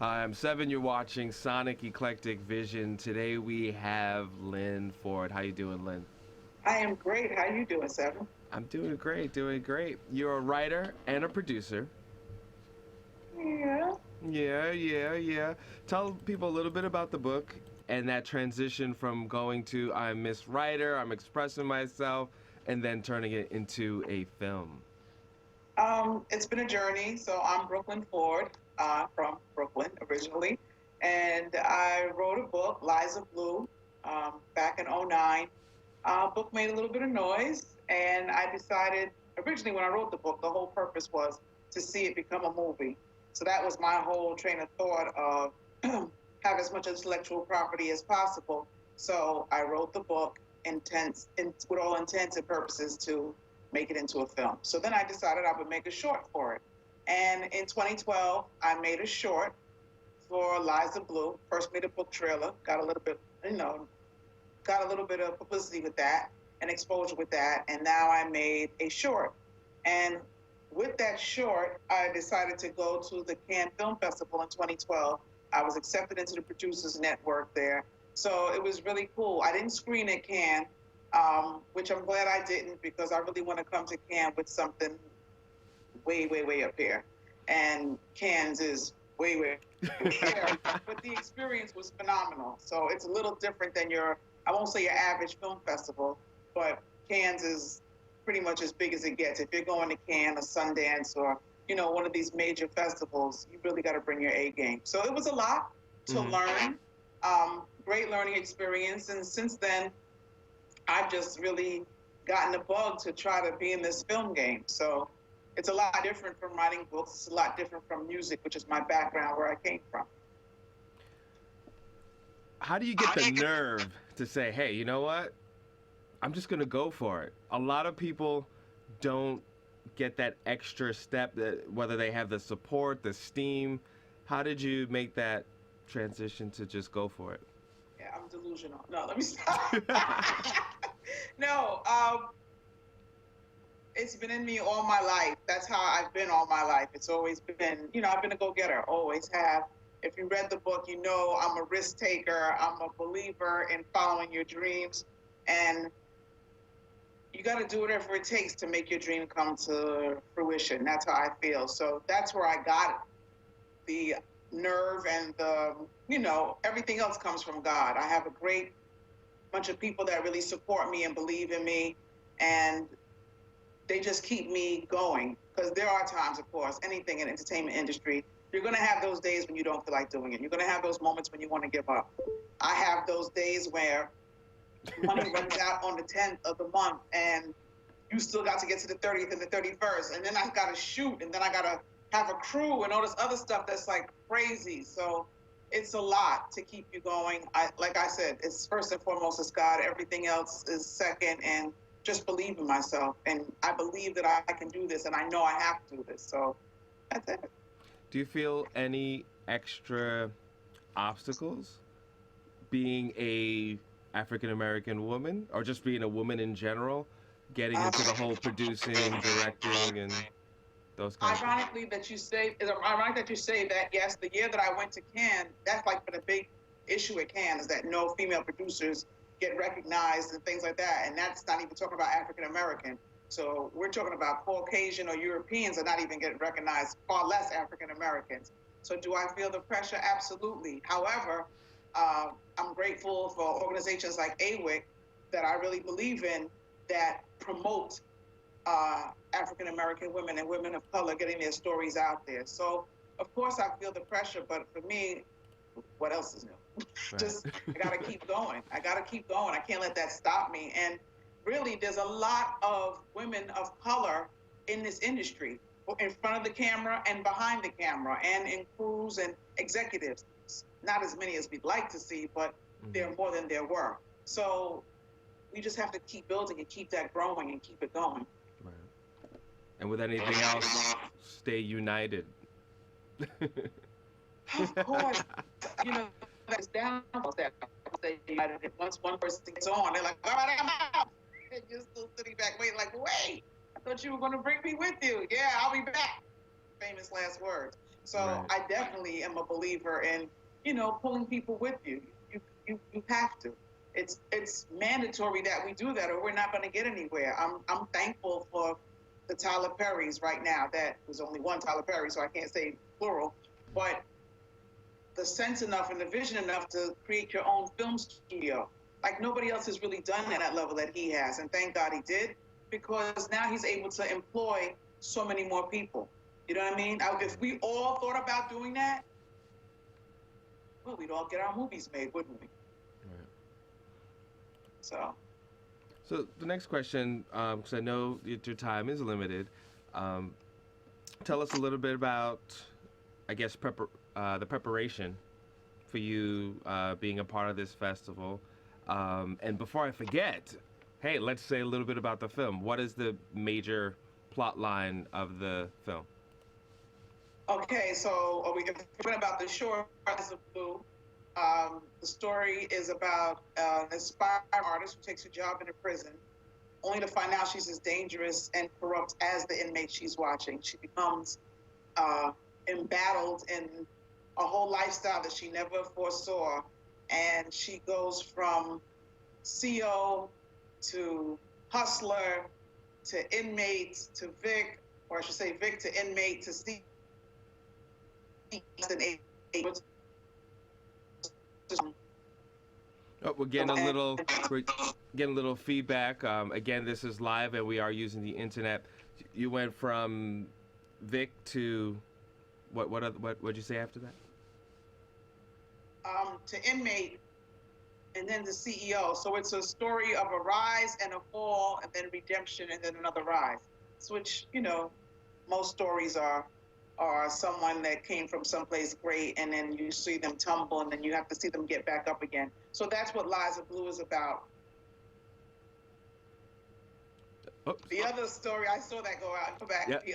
Hi, I'm Seven. You're watching Sonic Eclectic Vision. Today we have Lynne Forde. How you doing, Lynne? I am great. How you doing, Seven? I'm doing great, doing great. You're a writer and a producer. Yeah. Yeah. Tell people a little bit about the book and that transition from going to I'm Miss Writer, I'm expressing myself, and then turning it into a film. It's been a journey. So I'm Brooklyn Ford, from Brooklyn originally, and I wrote a book, Liza Blue, back in '09. Book made a little bit of noise, and I decided originally when I wrote the book, the whole purpose was to see it become a movie. So that was my whole train of thought of have as much intellectual property as possible. So I wrote the book with all intents and purposes to make it into a film. So then I decided I would make a short for it. And in 2012, I made a short for Liza Blue. First made a book trailer, got a little bit, got a little bit of publicity with that and exposure with that. And now I made a short. And with that short, I decided to go to the Cannes Film Festival in 2012. I was accepted into the Producers Network there. So it was really cool. I didn't screen at Cannes, which I'm glad I didn't because I really want to come to Cannes with something way up here. And Cannes is way there. But the experience was phenomenal. So it's a little different than I won't say your average film festival, but Cannes is pretty much as big as it gets. If you're going to Cannes or Sundance or, one of these major festivals, you really got to bring your A game. So it was a lot to learn, great learning experience. And since then, I've just really gotten the bug to try to be in this film game. So it's a lot different from writing books. It's a lot different from music, which is my background where I came from. How do you get the nerve to say, hey, you know what? I'm just going to go for it? A lot of people don't get that extra step, that whether they have the support, the steam. How did you make that transition to just go for it? Yeah, I'm delusional. No, let me stop. No, it's been in me all my life. That's how I've been all my life. It's always been, I've been a go-getter, always have. If you read the book, you know I'm a risk taker. I'm a believer in following your dreams. And you got to do whatever it takes to make your dream come to fruition. That's how I feel. So that's where I got the nerve and everything else comes from God. I have a great bunch of people that really support me and believe in me. And they just keep me going because there are times, of course, anything in entertainment industry, you're going to have those days when you don't feel like doing it. You're going to have those moments when you want to give up. I have those days where money runs out on the 10th of the month and you still got to get to the 30th and the 31st. And then I got to shoot and then I got to have a crew and all this other stuff that's like crazy. So it's a lot to keep you going. Like I said, it's first and foremost, it's God. Everything else is second. And just believe in myself. And I believe that I can do this and I know I have to do this. So that's it. Do you feel any extra obstacles being a African American woman, or just being a woman in general, getting into the whole producing, directing, and those kinds of things? Ironically, it's ironic that you say that. Yes, the year that I went to Cannes, that's like been a big issue at Cannes is that no female producers get recognized and things like that. And that's not even talking about African American. So we're talking about Caucasian or Europeans are not even getting recognized, far less African Americans. So do I feel the pressure? Absolutely. However, I'm grateful for organizations like AWIC that I really believe in that promote African American women and women of color getting their stories out there. So of course I feel the pressure, but for me, what else is new? Right. Just I gotta keep going. I gotta keep going. I can't let that stop me. And really, there's a lot of women of color in this industry, in front of the camera and behind the camera, and in crews and executives. Not as many as we'd like to see, but there are more than there were. So we just have to keep building and keep that growing and keep it going. Right. And with anything else, stay united. Of course, that's down that stay united. Once one person gets on, they're like, all right, I'm out. And you're still sitting back waiting, like, wait, I thought you were going to bring me with you. Yeah, I'll be back. Famous last words. So Right. I definitely am a believer in, pulling people with you. You have to. It's mandatory that we do that, or we're not going to get anywhere. I'm thankful for the Tyler Perrys right now. That was only one Tyler Perry, so I can't say plural, but the sense enough and the vision enough to create your own film studio. Like nobody else has really done that at that level that he has, and thank God he did, because now he's able to employ so many more people. You know what I mean? If we all thought about doing that, well, we'd all get our movies made, wouldn't we? Right. So, So the next question, because I know your time is limited, um, tell us a little bit about, I guess, the preparation for you being a part of this festival. And before I forget, hey, let's say a little bit about the film. What is the major plot line of the film? okay, so if we're about the short Rise of Blue, the story is about an aspiring artist who takes a job in a prison, only to find out she's as dangerous and corrupt as the inmate she's watching. She becomes uh, embattled in a whole lifestyle that she never foresaw, and she goes from CO to hustler to inmate to Vic, or I should say Vic to inmate to C and A. Oh, we're getting a little feedback. Again, this is live, and we are using the internet. You went from Vic to what'd you say after that? To inmate and then the CEO. So it's a story of a rise and a fall, and then redemption, and then another rise. So which most stories are someone that came from someplace great, and then you see them tumble, and then you have to see them get back up again. So that's what Lies of Blue is about. Oops. The other story, I saw that go out and come back. Yep.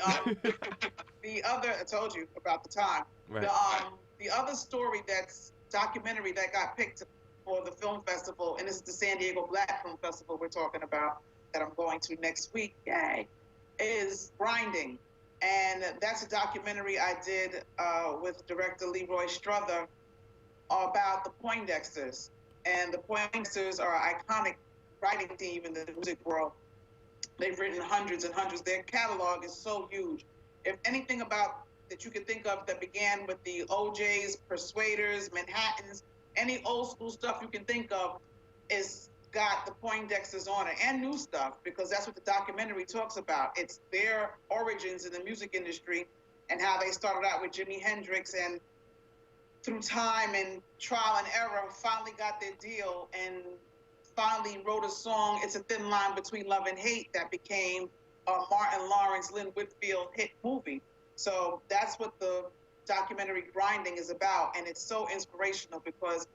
The other, I told you about the time. Right. The other story that's documentary that got picked for the film festival, and this is the San Diego Black Film Festival we're talking about, that I'm going to next week. Yay! Is Grinding, and that's a documentary I did with director Leroy Strother about the Poindexters. And the Poindexters are an iconic writing team in the music world. They've written hundreds and hundreds. Their catalog is so huge. If anything about that you could think of that began with the OJs, Persuaders, Manhattans, any old school stuff you can think of is got the Poindexters on it, and new stuff, because that's what the documentary talks about. It's their origins in the music industry and how they started out with Jimi Hendrix, and through time and trial and error finally got their deal and finally wrote a song, It's a Thin Line Between Love and Hate, that became a Martin Lawrence, Lynn Whitfield hit movie. So that's what the documentary Grinding is about, and it's so inspirational, because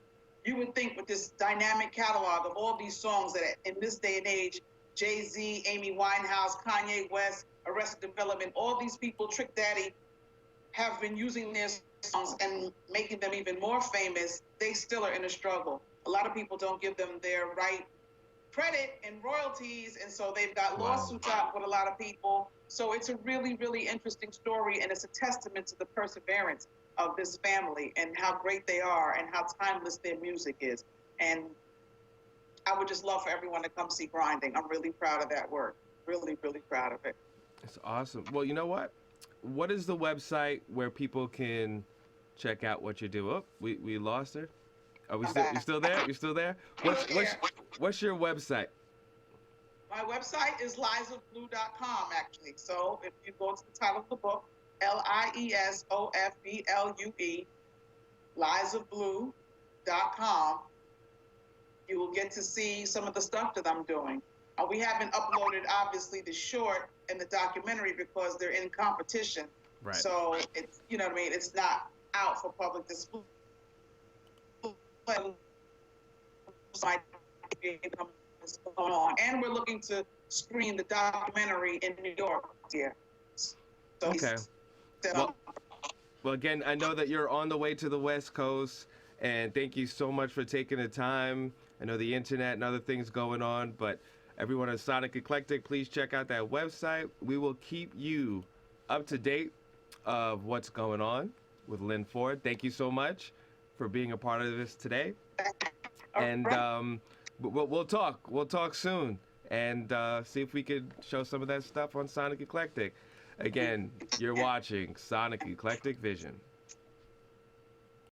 you would think with this dynamic catalog of all these songs that in this day and age, Jay-Z, Amy Winehouse, Kanye West, Arrested Development, all these people, Trick Daddy, have been using their songs and making them even more famous. They still are in a struggle. A lot of people don't give them their right credit and royalties, and so they've got lawsuits out with a lot of people. So it's a really, really interesting story, and it's a testament to the perseverance of this family and how great they are and how timeless their music is. And I would just love for everyone to come see Grinding. I'm really proud of that work. Really, really proud of it. It's awesome. Well, you know what? What is the website where people can check out what you do? Oh, we lost her. Are we still? You still there? You still there? What's your website? My website is liesofblue.com, actually. So if you go to the title of the book, LIESOFBLUE, liesofblue.com, you will get to see some of the stuff that I'm doing. We haven't uploaded, obviously, the short and the documentary because they're in competition. Right. So it's, you know what I mean, it's not out for public display. Going on. And we're looking to screen the documentary in New York here. So okay. Well, again, I know that you're on the way to the West Coast, and thank you so much for taking the time. I know the internet and other things going on, but everyone at Sonic Eclectic, please check out that website. We will keep you up to date of what's going on. with Lynne Forde. Thank you so much for being a part of this today. All And right. we'll talk. We'll talk soon and see if we could show some of that stuff on Sonic Eclectic. Again, you're watching Sonic Eclectic Vision.